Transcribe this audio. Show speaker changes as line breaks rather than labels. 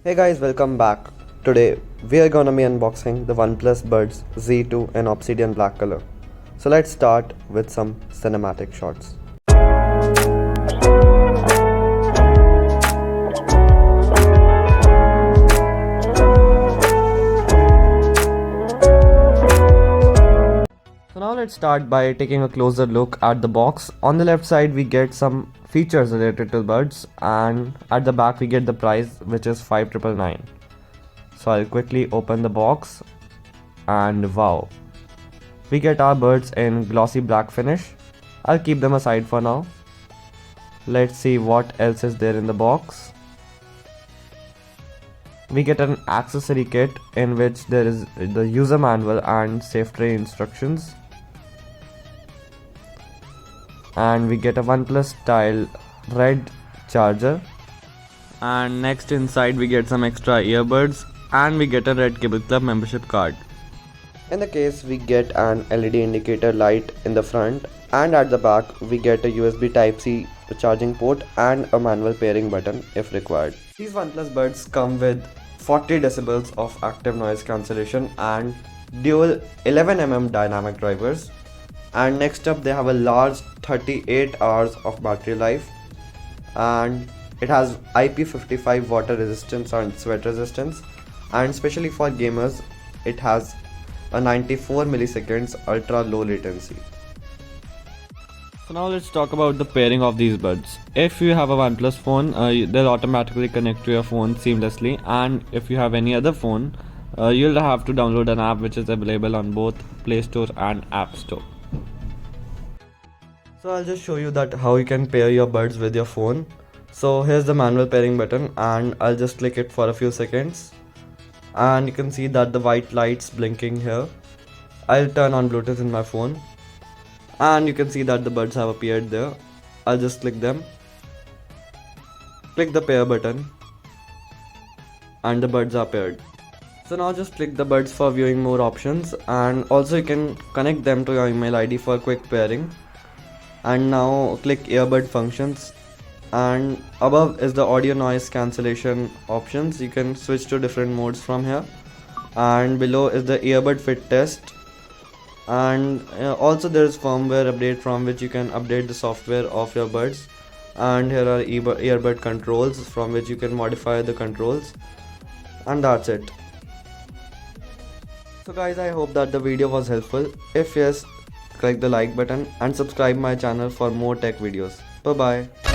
Hey guys, welcome back. Today we are gonna be unboxing the OnePlus Buds Z2 in obsidian black color. So let's start with some cinematic shots. So now let's start by taking a closer look at the box. On the left side we get some features related to the buds, and at the back we get the price, which is 5999. So I'll quickly open the box, and wow, we get our buds in glossy black finish. I'll keep them aside for now. Let's see what else is there in the box. We get an accessory kit in which there is the user manual and safety instructions. And we get a OnePlus style red charger. And next inside we get some extra earbuds, and we get a Red Cable Club membership card. In the case we get an LED indicator light in the front, and at the back we get a USB Type-C charging port and a manual pairing button if required. These OnePlus Buds come with 40 decibels of active noise cancellation and dual 11mm dynamic drivers. And next up they have a large 38 hours of battery life, and it has IP55 water resistance and sweat resistance, and especially for gamers it has a 94 milliseconds ultra low latency. So now let's talk about the pairing of these buds. If you have a OnePlus phone, they'll automatically connect to your phone seamlessly, and if you have any other phone, you'll have to download an app which is available on both Play Store and App Store. So I'll just show you that how you can pair your buds with your phone. So here's the manual pairing button, and I'll just click it for a few seconds, and you can see that the white lights blinking here. I'll turn on Bluetooth in my phone, and you can see that the buds have appeared there. I'll just click them, click the pair button, and the buds are paired. So now just click the buds for viewing more options, and also you can connect them to your email ID for quick pairing. And now click earbud functions, and above is the audio noise cancellation options. You can switch to different modes from here, and below is the earbud fit test, and also there is firmware update from which you can update the software of your buds, and here are earbud controls from which you can modify the controls, and that's it. So guys, I hope that the video was helpful. If yes, click the like button and subscribe my channel for more tech videos. Bye bye.